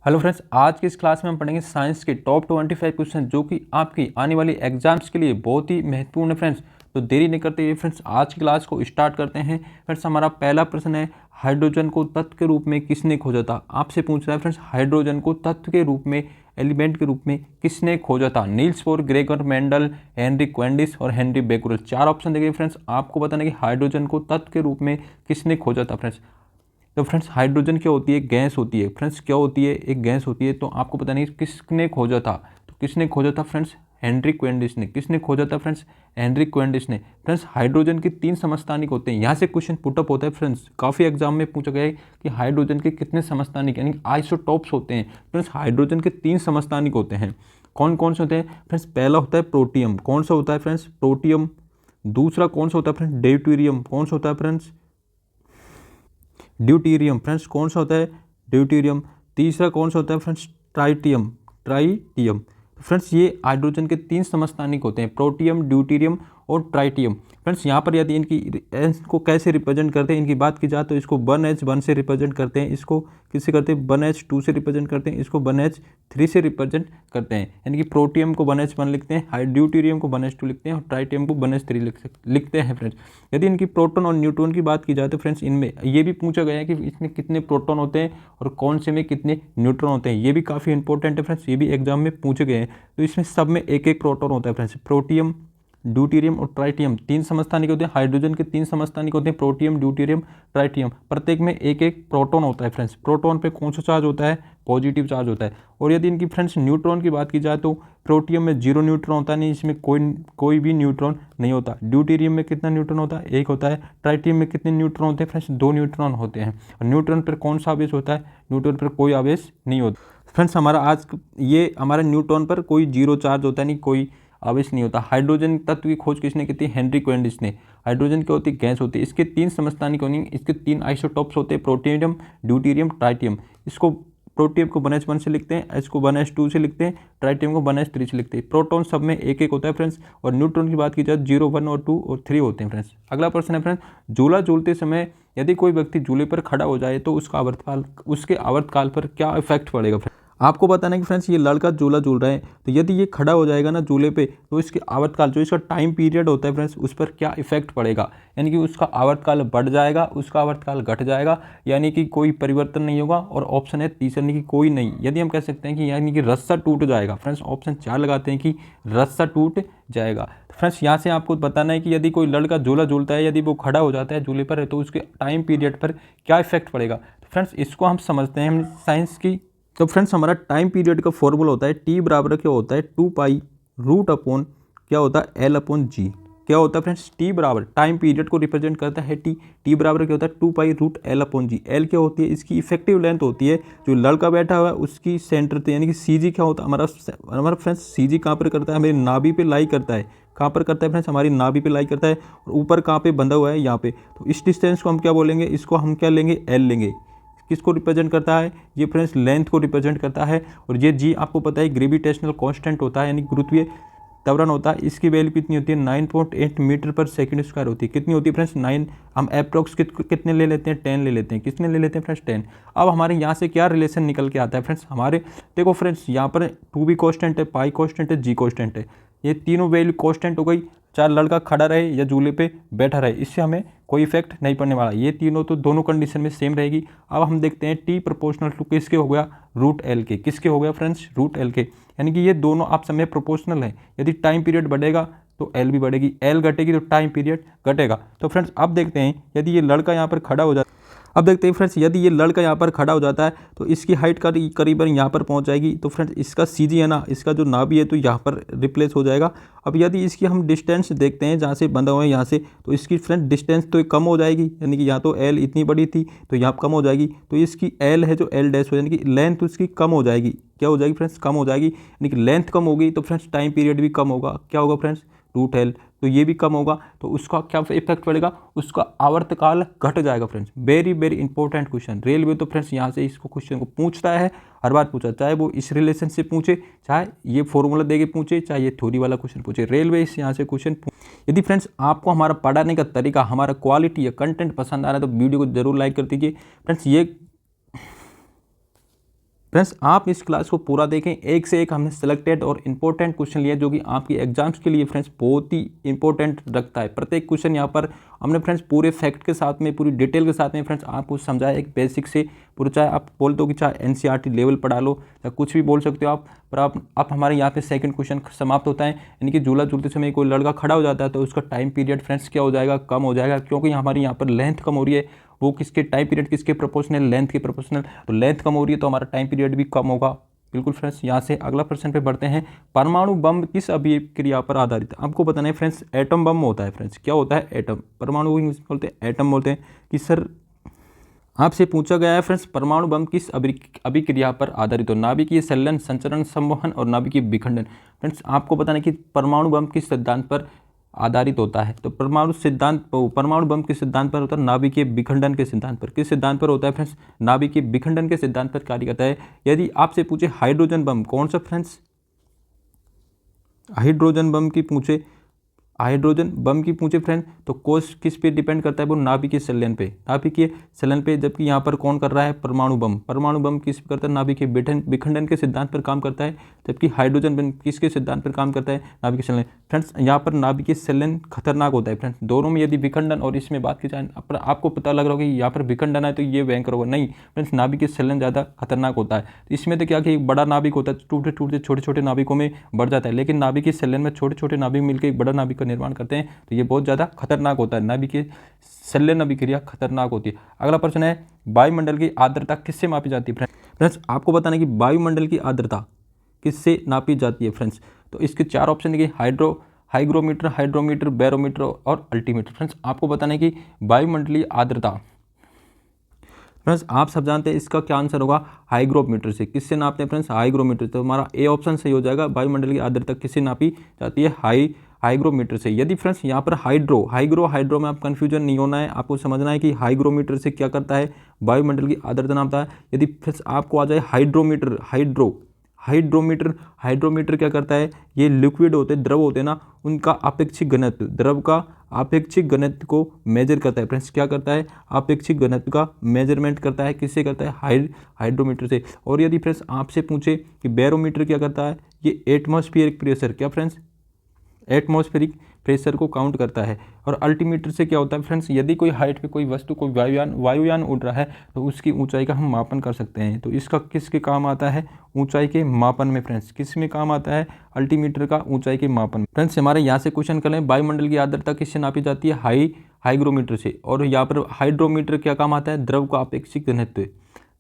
Hello friends, आज की इस क्लास में हम पढ़ेंगे साइंस के टॉप 25 क्वेश्चन जो कि आपकी आने वाली एग्जाम्स के लिए बहुत ही महत्वपूर्ण है फ्रेंड्स। तो देरी नहीं करते हुए फ्रेंड्स आज की क्लास को स्टार्ट करते हैं। फ्रेंड्स हमारा पहला प्रश्न है, हाइड्रोजन को तत्व के रूप में किसने खोजा था। आपसे पूछ रहा है फ्रेंड्स, हाइड्रोजन को तत्व के रूप में, एलिमेंट के रूप में किसने खोजा था। Niels Bohr, Gregor Mendel, Henry Cavendish और हेनरी बेकुरल। चार ऑप्शन देंगे फ्रेंड्स, आपको बताना है कि हाइड्रोजन को तत्व के रूप में किसने खोजा था फ्रेंड्स। तो फ्रेंड्स हाइड्रोजन क्या होती है, गैस होती है। फ्रेंड्स क्या होती है, एक गैस होती है। तो आपको पता नहीं किसने खोजा था। तो किसने खोजा था फ्रेंड्स, हेनरी क्वेंडिस ने। किसने खोजा था फ्रेंड्स, हेनरी क्वेंडिस ने। फ्रेंड्स हाइड्रोजन के 3 समस्थानिक होते हैं। यहाँ से क्वेश्चन पुटअप होता है फ्रेंड्स, काफ़ी एग्जाम में पूछा गया है कि हाइड्रोजन के कितने समस्थानिक यानी आइसोटॉप्स होते हैं। फ्रेंड्स हाइड्रोजन के 3 समस्थानिक होते हैं। कौन कौन से होते हैं फ्रेंड्स, पहला होता है प्रोटियम। कौन सा होता है फ्रेंड्स, प्रोटियम। दूसरा कौन सा होता है फ्रेंड्स, ड्यूटेरियम। कौन सा होता है फ्रेंड्स, ड्यूटीरियम। फ्रेंड्स कौन सा होता है, ड्यूटीरियम। तीसरा कौन सा होता है फ्रेंड्स, ट्राइटियम। ट्राइटियम। फ्रेंड्स ये हाइड्रोजन के 3 समस्थानिक होते हैं, प्रोटियम, ड्यूटीरियम और ट्राइटियम। फ्रेंड्स यहाँ पर यदि इनको कैसे रिप्रेजेंट करते हैं, इनकी बात की जाए तो इसको 1H1 से रिप्रेजेंट करते हैं, इसको किससे करते हैं 1H2 से रिप्रेजेंट करते हैं, इसको 1H3 से रिप्रेजेंट करते हैं। यानी कि प्रोटियम को 1H1 लिखते हैं, ड्यूटीरियम को 1H2 लिखते हैं और ट्राइटियम को 1H3 लिखते हैं फ्रेंड्स। यदि इनकी प्रोटॉन और न्यूट्रॉन की बात की जाए तो फ्रेंड्स इनमें ये भी पूछा गया है कि इसमें कितने प्रोटॉन होते हैं और कौन से में कितने न्यूट्रॉन होते हैं। ये भी काफ़ी इंपॉर्टेंट है फ्रेंड्स, ये भी एग्जाम में पूछे गए हैं। तो इसमें सब में एक एक प्रोटॉन होता है फ्रेंड्स। प्रोटियम, ड्यूटीरियम और ट्राइटियम 3 समस्थानिक होते हैं। हाइड्रोजन के 3 समस्थानिक होते हैं, प्रोटियम, ड्यूटीरियम, ट्राइटियम। प्रत्येक में एक एक प्रोटॉन होता है फ्रेंड्स। प्रोटॉन पे कौन सा चार्ज होता है, पॉजिटिव चार्ज होता है। और यदि इनकी फ्रेंड्स न्यूट्रॉन की बात की जाए तो प्रोटियम में 0 न्यूट्रॉन होता है, नहीं इसमें कोई भी न्यूट्रॉन नहीं होता। ड्यूटीरियम में कितना न्यूट्रॉन होता है, 1 होता है। ट्राइटियम में कितने न्यूट्रॉन होते हैं फ्रेंड्स, 2 न्यूट्रॉन होते हैं। और न्यूट्रॉन पर कौन सा आवेश होता है, न्यूट्रॉन पर कोई आवेश नहीं होता फ्रेंड्स। हमारा न्यूट्रॉन पर कोई 0 चार्ज होता है, नहीं कोई आवेश नहीं होता। हाइड्रोजन तत्व की खोज किसने की थी, हेनरी क्वेंडिस ने। हाइड्रोजन क्या होती है, गैस होती है। इसके 3 समस्थानिक होंगे, इसके 3 आइसोटॉप्स होते हैं, प्रोटियम, ड्यूटीरियम, ट्राइटियम। इसको प्रोटियम को 1H1 से लिखते हैं, एच को 1H2 से लिखते हैं, ट्राइटियम को 1H3 से लिखते हैं। प्रोटॉन सब में एक एक होता है फ्रेंड्स। और न्यूट्रॉन की बात की जाए 0, 1 और 2 और 3 होते हैं फ्रेंड्स। अगला प्रश्न है फ्रेंड्स, झूला झूलते समय यदि कोई व्यक्ति झूले पर खड़ा हो जाए तो उसके आवर्तकाल पर क्या इफेक्ट पड़ेगा फ्रेंड्स। आपको बताना है कि फ्रेंड्स ये लड़का झूला झूल रहा है, तो यदि ये खड़ा हो जाएगा ना झूले पे तो इसके आवर्तकाल जो इसका टाइम पीरियड होता है फ्रेंड्स, उस पर क्या इफेक्ट पड़ेगा। यानी कि उसका आवर्तकाल बढ़ जाएगा, उसका आवर्तकाल घट जाएगा, यानी कि कोई परिवर्तन नहीं होगा। और ऑप्शन है तीसरा, यानी कि कोई नहीं। यदि हम कह सकते हैं कि यानी कि रस्सा टूट जाएगा फ्रेंड्स, ऑप्शन 4 लगाते हैं कि रस्सा टूट जाएगा। फ्रेंड्स यहाँ से आपको बताना है कि यदि कोई लड़का झूला झूलता है, यदि वो खड़ा हो जाता है झूले पर, तो उसके टाइम पीरियड पर क्या इफेक्ट पड़ेगा। तो फ्रेंड्स इसको हम समझते हैं, हम साइंस की। तो फ्रेंड्स हमारा टाइम पीरियड का फॉर्मूला होता है टी बराबर क्या होता है, 2 पाई रूट अपॉन क्या होता है, एल अपॉन जी। क्या होता है फ्रेंड्स, टी बराबर टाइम पीरियड को रिप्रेजेंट करता है टी। टी बराबर क्या होता है, 2 पाई रूट एल अपॉन जी। एल क्या होती है, इसकी इफेक्टिव लेंथ होती है। जो लड़का बैठा हुआ है उसकी सेंटर पे, यानी कि सी जी क्या होता है हमारा फ्रेंड्स, सी जी कहाँ पर करता है, हमारी नाभि पे लाई करता है। कहाँ पर करता है फ्रेंड्स, हमारी नाभि पे लाई करता है। और ऊपर कहाँ पे बंधा हुआ है, यहाँ पे। तो इस डिस्टेंस को हम क्या बोलेंगे, इसको हम क्या लेंगे, एल लेंगे। किसको रिप्रेजेंट करता है, ये फ्रेंड्स लेंथ को रिप्रेजेंट करता है। और ये जी आपको पता है ग्रेविटेशनल कांस्टेंट होता है, यानी गुरुत्वीय त्वरण होता है। इसकी वैल्यू कितनी होती है, 9.8 मीटर पर सेकंड स्क्वायर होती है। कितनी होती है फ्रेंड्स, 9। हम अप्रॉक्स कितने ले लेते हैं, 10 ले लेते हैं। कितने ले लेते हैं फ्रेंड्स, 10। अब हमारे यहाँ से क्या रिलेशन निकल के आता है फ्रेंड्स, हमारे देखो फ्रेंड्स यहाँ पर 2 भी कांस्टेंट है, पाई कांस्टेंट है, जी कांस्टेंट है। ये तीनों वैल्यू कांस्टेंट हो गई, चाहे लड़का खड़ा रहे या झूले पे बैठा रहे, इससे हमें कोई इफेक्ट नहीं पड़ने वाला। ये तीनों तो दोनों कंडीशन में सेम रहेगी। अब हम देखते हैं टी प्रोपोर्शनल टू किसके हो गया, रूट एल के। किसके हो गया फ्रेंड्स, रूट एल के। यानी कि ये दोनों आप समय प्रोपोर्शनल है। यदि टाइम पीरियड बढ़ेगा तो एल भी बढ़ेगी, एल घटेगी तो टाइम पीरियड घटेगा। तो फ्रेंड्स अब देखते हैं यदि ये लड़का यहाँ पर खड़ा हो जाता है, अब देखते हैं फ्रेंड्स यदि ये लड़का यहाँ पर खड़ा हो जाता है तो इसकी हाइट करीबन यहाँ पर पहुँच जाएगी। तो फ्रेंड्स इसका सी जी है ना, इसका जो नाभि है तो यहाँ पर रिप्लेस हो जाएगा। अब यदि इसकी हम डिस्टेंस देखते हैं जहाँ से बंधा हुआ है यहाँ से, तो इसकी फ्रेंड डिस्टेंस तो कम हो जाएगी, यानी कि यहाँ तो एल इतनी बड़ी थी तो यहाँ कम हो जाएगी। तो इसकी एल है जो एल डैश हो, यानी कि लेंथ उसकी कम हो जाएगी। क्या हो जाएगी फ्रेंड्स, कम हो जाएगी। यानी कि लेंथ कम होगी तो फ्रेंड्स टाइम पीरियड भी कम होगा। क्या होगा फ्रेंड्स, रूट एल, तो ये भी कम होगा। तो उसका क्या इफेक्ट पड़ेगा, उसका आवर्तकाल घट जाएगा friends. Very very important question. Railway तो फ्रेंड्स यहाँ से इसको क्वेश्चन को पूछता है, हर बार पूछा, चाहे वो इस रिलेशन से पूछे, चाहे ये फॉर्मूला देके पूछे, चाहे ये थ्योरी वाला क्वेश्चन पूछे, रेलवे इस यहाँ से क्वेश्चन। यदि फ्रेंड्स आपको हमारा पढ़ाने का तरीका, हमारा क्वालिटी या कंटेंट पसंद आ रहा है तो वीडियो को जरूर लाइक कर दीजिए फ्रेंड्स। ये फ्रेंड्स आप इस क्लास को पूरा देखें, एक से एक हमने सेलेक्टेड और इम्पोर्टेंट क्वेश्चन लिए जो कि आपकी एग्जाम्स के लिए फ्रेंड्स बहुत ही इंपॉर्टेंट रखता है। प्रत्येक क्वेश्चन यहाँ पर हमने फ्रेंड्स पूरे फैक्ट के साथ में, पूरी डिटेल के साथ में फ्रेंड्स आपको समझाया, एक बेसिक से पूरा, चाहे आप बोल दो कि चाहे एनसीईआरटी लेवल पढ़ा लो या कुछ भी बोल सकते हो आप, पर आप हमारे यहाँ पे सेकंड क्वेश्चन समाप्त होता है, यानी कि झूला झूलते समय कोई लड़का खड़ा हो जाता है तो उसका टाइम पीरियड फ्रेंड्स क्या हो जाएगा, कम हो जाएगा, क्योंकि हमारे यहाँ पर लेंथ कम हो रही है। वो किसके टाइम पीरियड किसके प्रोपोर्शनल, लेंथ के प्रोपोर्शनल, तो लेंथ कम हो रही है तो हमारा टाइम पीरियड भी कम होगा। बिल्कुल फ्रेंड्स, यहाँ से अगला प्रश्न पे बढ़ते हैं। परमाणु बम किस अभिक्रिया पर आधारित है? आपको बताना है फ्रेंड्स, एटम बम होता है। फ्रेंड्स क्या होता है? एटम। परमाणु को इंग्लिश में बोलते हैं एटम बोलते हैं। कि सर आपसे पूछा गया है फ्रेंड्स, परमाणु बम किस अभिक्रिया पर आधारित हो? नाभिकीय संलयन, संचरण, संवहन और नाभिकीय विखंडन। फ्रेंड्स आपको बताना है कि परमाणु बम किस सिद्धांत पर आधारित होता है? तो परमाणु बम किस सिद्धांत पर होता है? नाभिकीय विखंडन के सिद्धांत पर। किस सिद्धांत पर होता है फ्रेंड्स? नाभिकीय विखंडन के सिद्धांत पर कार्य करता है। यदि आपसे पूछे हाइड्रोजन बम कौन सा फ्रेंड्स, हाइड्रोजन बम की पूछे फ्रेंड, तो कोष किस पे डिपेंड करता है? वो नाभिकीय संलयन पे, जबकि यहाँ पर कौन कर रहा है? परमाणु बम किस पे करता है? नाभिकीय विखंडन के सिद्धांत पर काम करता है, जबकि हाइड्रोजन बम किसके सिद्धांत पर काम करता है? नाभिकीय संलयन। फ्रेंड्स यहाँ पर नाभिकीय संलयन खतरनाक होता है फ्रेंड्स, दोनों में यदि विखंडन और इसमें बात की जाए, आपको पता लग रहा होगा कि यहाँ पर विखंडन है तो ये भयंकर होगा, नहीं फ्रेंड्स, नाभिकीय संलयन ज़्यादा खतरनाक होता है। तो इसमें तो क्या कि एक बड़ा नाभिक होता है, टूटते छोटे छोटे नाभिकों में बढ़ जाता है, लेकिन नाभिकीय संलयन में छोटे छोटे नाभिक मिलकर एक बड़ा नाभिक का निर्माण करते हैं, तो ये बहुत ज़्यादा खतरनाक होता है। नाभिकीय संलयन अभिक्रिया खतरनाक होती है। अगला प्रश्न है, वायुमंडल की आर्द्रता किससे मापी जाती है? फ्रेंड्स आपको बताना है कि वायुमंडल की आर्द्रता किससे नापी जाती है फ्रेंड्स? तो इसके चार ऑप्शन देखिए, हाइग्रोमीटर, बैरोमीटर और अल्टीमीटर। फ्रेंड्स आपको बताना है कि वायुमंडलीय आर्द्रता, फ्रेंड्स आप सब जानते हैं इसका क्या आंसर होगा? हाइग्रोमीटर से। किससे नापते हैं फ्रेंड्स? हाइग्रोमीटर। तो हमारा ए ऑप्शन सही हो जाएगा। वायुमंडल की आर्द्रता किससे नापी जाती है? हाइग्रोमीटर से। यदि फ्रेंड्स यहाँ पर हाइड्रो में आप कंफ्यूजन नहीं होना है, आपको समझना है कि हाइग्रोमीटर से क्या करता है? वायुमंडल की आर्द्रता नापता है। यदि फ्रेंड्स आपको आ जाए हाइड्रोमीटर क्या करता है? ये लिक्विड होते, द्रव होते हैं ना, उनका आपेक्षिक घनत्व, द्रव का आपेक्षिक घनत्व को मेजर करता है। फ्रेंड्स क्या करता है? आपेक्षिक घनत्व का मेजरमेंट करता है। किससे करता है? हाइड्रोमीटर से। और यदि फ्रेंड्स आपसे पूछे कि बैरोमीटर क्या करता है? ये एटमॉस्फेरिक प्रेशर, क्या फ्रेंड्स? एटमॉस्फेरिक प्रेशर को काउंट करता है। और अल्टीमीटर से क्या होता है फ्रेंड्स? यदि कोई हाइट पे कोई वस्तु, कोई वायुयान उड़ रहा है तो उसकी ऊंचाई का हम मापन कर सकते हैं। तो इसका किसके काम आता है? ऊंचाई के मापन में। फ्रेंड्स किस में काम आता है? अल्टीमीटर का ऊंचाई के मापन। फ्रेंड्स हमारे यहाँ से क्वेश्चन कर लें, वायुमंडल की आर्द्रता किससे नापी जाती है? हाइग्रोमीटर से। और यहाँ पर हाइड्रोमीटर क्या काम आता है? द्रव का आपेक्षिक घनत्व।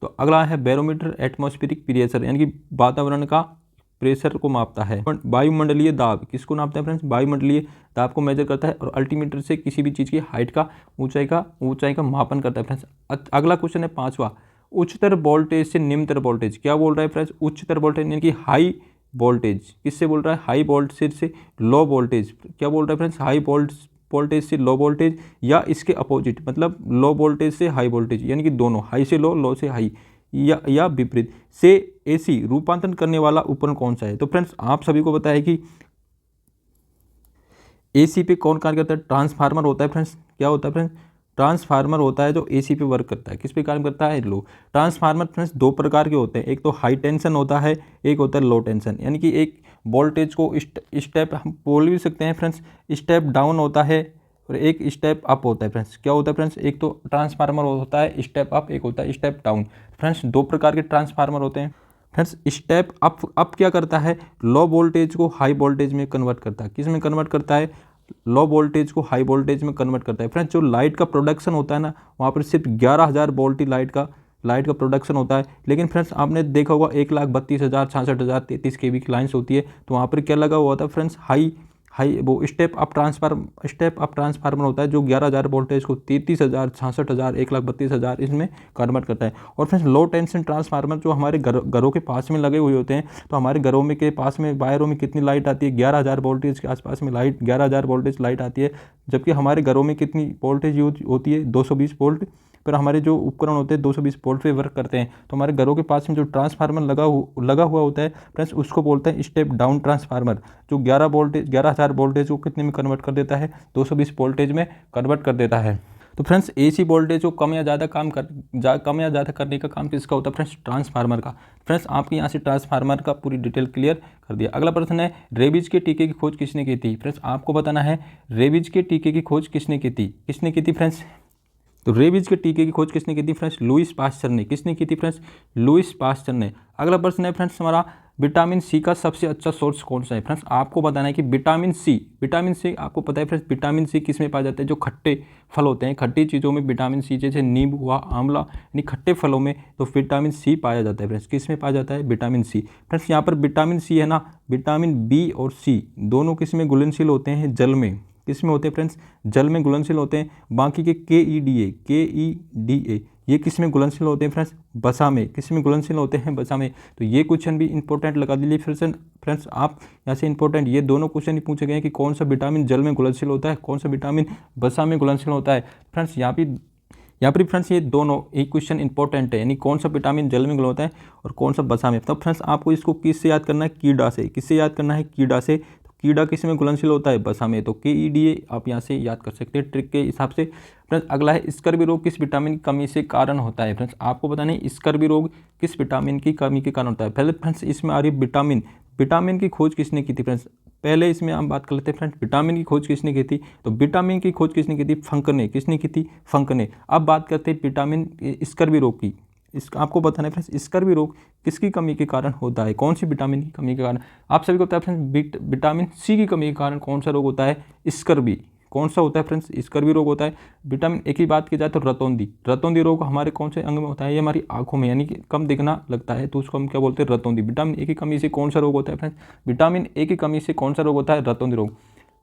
तो अगला है बैरोमीटर, एटमॉस्फेरिक प्रेशर, यानी कि वातावरण का प्रेशर को मापता है। वायुमंडलीय दाब किसको नापता है फ्रेंड्स? वायुमंडलीय दाब को मेजर करता है। और अल्टीमीटर से किसी भी चीज़ की हाइट का, ऊंचाई का मापन करता है फ्रेंड्स। अगला क्वेश्चन है 5वां, उच्चतर वोल्टेज से निम्नतर वोल्टेज। क्या बोल रहा है फ्रेंड्स? उच्चतर वोल्टेज यानी कि हाई वोल्टेज। किससे बोल रहा है? हाई वोल्टेज से लो वोल्टेज। क्या बोल रहा है फ्रेंड्स? हाई वोल्टेज से लो वोल्टेज, या इसके अपोजिट, मतलब लो वोल्टेज से हाई वोल्टेज, यानी कि दोनों, हाई से लो से हाई, या विपरीत से एसी रूपांतरण करने वाला उपकरण कौन सा है? तो फ्रेंड्स आप सभी को पता है कि एसी पे कौन कार्य करता है? ट्रांसफार्मर होता है फ्रेंड्स। क्या होता है फ्रेंड्स? ट्रांसफार्मर होता है जो एसी पे वर्क करता है। किस पे कार्य करता है? लो। ट्रांसफार्मर फ्रेंड्स दो प्रकार के होते हैं, एक तो हाई टेंशन होता है, एक होता है लो टेंशन। यानी कि एक वोल्टेज को स्टेप हम बोल भी सकते हैं फ्रेंड्स, स्टेप डाउन होता है और एक स्टेप अप होता है फ्रेंड्स। क्या होता है फ्रेंड्स? एक तो ट्रांसफार्मर होता है स्टेप अप, एक होता है स्टेप डाउन। फ्रेंड्स दो प्रकार के ट्रांसफार्मर होते हैं। फ्रेंड्स स्टेप अप क्या करता है? लो वोल्टेज को हाई वोल्टेज में कन्वर्ट करता है। किस में कन्वर्ट करता है? लो वोल्टेज को हाई वोल्टेज में कन्वर्ट करता है। फ्रेंड्स जो लाइट का प्रोडक्शन होता है ना, वहाँ पर सिर्फ 11,000 वोल्ट ही लाइट का प्रोडक्शन होता है। लेकिन फ्रेंड्स आपने देखा होगा 1,32,000, 66,000, 33 kV की लाइन्स होती है, तो वहाँ पर क्या लगा हुआ था फ्रेंड्स? वो स्टेप अप ट्रांसफार्मर होता है जो 11,000 वोल्टेज को 33,000, 66,000, 1,32,000 इसमें कन्वर्ट करता है। और फ्रेंड्स लो टेंशन ट्रांसफार्मर जो हमारे घरों के पास में लगे हुए होते हैं, तो हमारे घरों में के पास में वायरों में कितनी लाइट आती है? 11,000 वोल्टेज के आसपास में 11,000 वोल्टेज लाइट आती है। जबकि हमारे घरों में कितनी वोल्टेज यूज होती है? 220 वोल्ट। पर हमारे जो उपकरण होते हैं 220 वोल्ट पे वर्क करते हैं। तो हमारे घरों के पास में जो ट्रांसफार्मर लगा हुआ होता है फ्रेंड्स, उसको बोलते हैं स्टेप डाउन ट्रांसफार्मर, जो 11,000 वोल्टेज को कितने में कन्वर्ट कर देता है? 220 वोल्टेज में कन्वर्ट कर देता है। तो फ्रेंड्स AC वोल्टेज को कम या ज़्यादा करने का काम किसका होता है फ्रेंड्स, ट्रांसफार्मर का। फ्रेंड्स आपके यहाँ से ट्रांसफार्मर का पूरी डिटेल क्लियर कर दिया। अगला प्रश्न है रेबीज के टीके की खोज किसने की थी। फ्रेंड्स आपको बताना है रेबीज के टीके की खोज किसने की थी फ्रेंड्स। तो रेबीज के टीके की खोज किसने की थी फ्रेंड्स, लुईस पास्चर ने। किसने की थी फ्रेंड्स, लुईस पास्चर ने। अगला प्रश्न है फ्रेंड्स हमारा विटामिन सी का सबसे अच्छा सोर्स कौन सा है। फ्रेंड्स आपको बताना है कि विटामिन सी आपको पता है फ्रेंड्स विटामिन सी किस में पाया जाता है, जो खट्टे फल होते हैं, खट्टी चीज़ों में विटामिन सी, जैसे नींबू हुआ, आंवला, यानी खट्टे फलों में तो विटामिन सी पाया जाता है। फ्रेंड्स किस में पाया जाता है, विटामिन सी। फ्रेंड्स यहाँ पर विटामिन सी है ना, विटामिन बी और सी दोनों किस में घुलनशील होते हैं, जल में। किस में होते हैं फ्रेंड्स, जल में घुलनशील होते हैं। बाकी के KEDA ये किस में घुलनशील होते हैं फ्रेंड्स, बसा में। किस में घुलनशील होते हैं, बसा में। तो ये क्वेश्चन भी इंपॉर्टेंट लगा दीजिए फ्रेंड्स आप यहाँ से इंपॉर्टेंट ये दोनों क्वेश्चन ही पूछे गए हैं कि कौन सा विटामिन जल में घुलनशील होता है, कौन सा विटामिन बसा में घुलनशील होता है। फ्रेंड्स यहाँ पर फ्रेंड्स ये दोनों एक क्वेश्चन इंपॉर्टेंट है, यानी कौन सा विटामिन जल में घुल होता है और कौन सा बसा में। तब फ्रेंड्स आपको इसको किससे याद करना है, कीड़ा से। किससे याद करना है, कीड़ा से। कीड़ा किस में घुलनशील होता है, बसा में। तो KEDA आप यहाँ से याद कर सकते हैं ट्रिक के हिसाब से। फ्रेंड्स अगला है स्कर्वी रोग किस विटामिन की कमी से कारण होता है। फ्रेंड्स आपको बताना है स्कर्वी रोग किस विटामिन की कमी के कारण होता है। पहले फ्रेंड्स इसमें आ रही विटामिन की खोज किसने की थी फ्रेंड्स, पहले इसमें हम बात कर लेते हैं फ्रेंड्स विटामिन की खोज किसने की थी। तो विटामिन की खोज किसने की थी, फंक ने। किसने की थी, फंक ने। अब बात करते हैं विटामिन स्कर्वी रोग की। आपको बताना है फ्रेंड्स स्कर्वी रोग किसकी कमी के कारण होता है, कौन सी विटामिन की कमी के कारण। आप सभी को पता है फ्रेंड्स विटामिन सी की कमी के कारण कौन सा रोग होता है, स्कर्वी। कौन सा होता है फ्रेंड्स, स्कर्वी रोग होता है। विटामिन ए की बात की जाए तो रतौंधी रोग हमारे कौन से अंग में होता है, ये हमारी आंखों में, यानी कि कम दिखना लगता है तो उसको हम क्या बोलते हैं, रतौंधी। विटामिन ए की कमी से कौन सा रोग होता है फ्रेंड्स, विटामिन ए की कमी से कौन सा रोग होता है, रतौंधी रोग।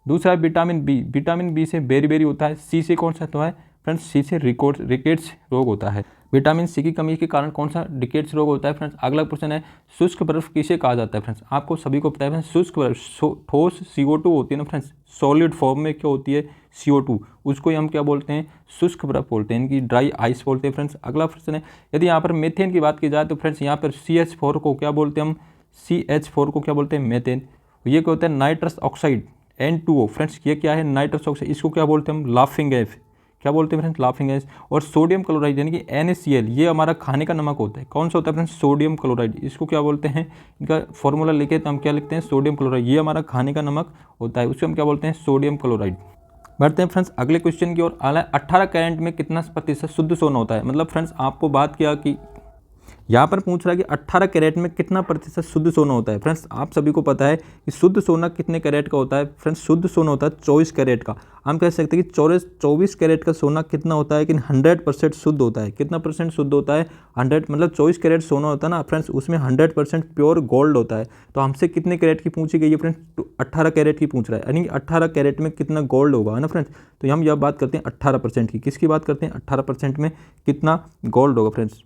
दूसरा है विटामिन बी से बेरी होता है। सी से कौन सा होता है फ्रेंड्स, सी से रिकेट्स रोग होता है। विटामिन सी की कमी के कारण कौन सा रिकेट्स रोग होता है फ्रेंड्स। अगला क्वेश्चन है शुष्क बर्फ किसे कहा जाता है। फ्रेंड्स आपको सभी को पता है फ्रेंड्स शुष्क बर्फ ठोस CO2 होती है ना फ्रेंड्स, सॉलिड फॉर्म में क्या होती है, CO2, उसको ही हम क्या बोलते हैं, शुष्क बर्फ बोलते हैं, इनकी ड्राई आइस बोलते हैं। फ्रेंड्स अगला क्वेश्चन है यदि यहाँ पर मेथेन की बात की जाए तो फ्रेंड्स यहाँ पर CH4 को क्या बोलते हैं हम, CH4 को क्या बोलते हैं, मेथेन। ये क्या होता है, नाइट्रस ऑक्साइड N2O। फ्रेंड्स ये क्या है, नाइट्रस ऑक्साइड, इसको क्या बोलते हैं हम, लाफिंग गैस। क्या बोलते हैं फ्रेंड्स, लाफिंग गैस। और सोडियम क्लोराइड यानी कि NaCl, ये हमारा खाने का नमक होता है। कौन सा होता है फ्रेंड्स, सोडियम क्लोराइड। इसको क्या बोलते हैं, इनका फॉर्मूला लिखे तो हम क्या लिखते हैं, सोडियम क्लोराइड। ये हमारा खाने का नमक होता है, उसको हम क्या बोलते हैं, सोडियम क्लोराइड। बढ़ते हैं फ्रेंड्स अगले क्वेश्चन की ओर। 18 कैरेट में कितना प्रतिशत शुद्ध सोना होता है। मतलब फ्रेंड्स आपको बात किया कि यहाँ पर पूछ रहा है कि 18 कैरेट में कितना प्रतिशत शुद्ध सोना होता है। फ्रेंड्स आप सभी को पता है कि शुद्ध सोना कितने कैरेट का होता है। फ्रेंड्स शुद्ध सोना होता है 24 कैरेट का। हम कह सकते हैं कि 24 कैरेट का सोना कितना होता है कि 100% शुद्ध होता है। कितना परसेंट शुद्ध होता है, 100, मतलब 24 कैरेट सोना होता है ना फ्रेंड्स, उसमें 100% प्योर गोल्ड होता है। तो हमसे कितने कैरेट की पूछी गई है फ्रेंड्स, 18 कैरेट की पूछ रहा है, यानी 18 कैरेट में कितना गोल्ड होगा, है ना फ्रेंड्स। तो हम यह बात करते हैं 18% की। किसकी बात करते हैं, 18% में कितना गोल्ड होगा फ्रेंड्स।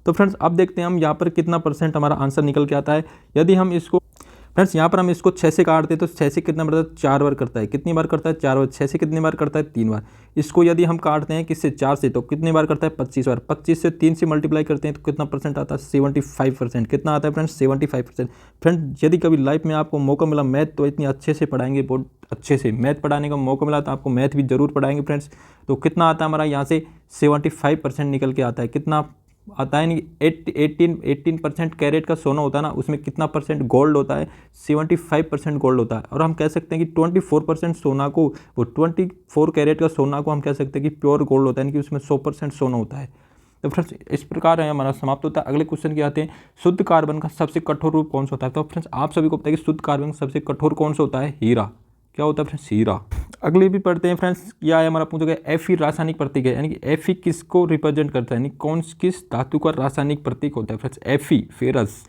तो फ्रेंड्स अब देखते हैं हम यहाँ पर कितना परसेंट हमारा आंसर निकल के आता है। यदि हम इसको फ्रेंड्स यहाँ पर हम इसको 6 से काटते हैं तो 6 से कितना बढ़ता है, 4 बार करता है। कितनी बार करता है, 4 बार। 6 से कितनी बार करता है, 3 बार। इसको यदि हम काटते हैं किससे, 4 से, तो कितनी बार करता है, 25 बार। 25 से 3 से मल्टीप्लाई करते हैं तो कितना परसेंट आता है, 75%। कितना आता है फ्रेंड्स, 75%। फ्रेंड्स यदि कभी लाइफ में आपको मौका मिला, मैथ तो इतनी अच्छे से पढ़ाएंगे, बहुत अच्छे से मैथ पढ़ाने का मौका मिला तो आपको मैथ भी जरूर पढ़ाएंगे फ्रेंड्स। तो कितना आता है हमारा यहाँ से 75% निकल के आता है। कितना आता है, नहीं 18% कैरेट का सोना होता है ना, उसमें कितना परसेंट गोल्ड होता है, 75% गोल्ड होता है। और हम कह सकते हैं कि 24% सोना को, वो 24 कैरेट का सोना को हम कह सकते हैं कि प्योर गोल्ड होता है, यानी कि उसमें 100% सोना होता है। तो फ्रेंड्स इस प्रकार है हमारा समाप्त होता है। अगले क्वेश्चन के आते हैं, शुद्ध कार्बन का सबसे कठोर रूप कौन सा होता है। तो फ्रेंड्स आप सभी को पता है कि शुद्ध कार्बन का सबसे कठोर कौन सा होता है, हीरा। क्या होता है फ्रेंड्स, हीरा। अगले भी पढ़ते हैं फ्रेंड्स, क्या है हमारा पूछा गया, Fe रासायनिक प्रतीक है, यानी कि Fe किसको रिप्रेजेंट करता है, यानी किस धातु का रासायनिक प्रतीक होता है फ्रेंड्स, Fe फेरस।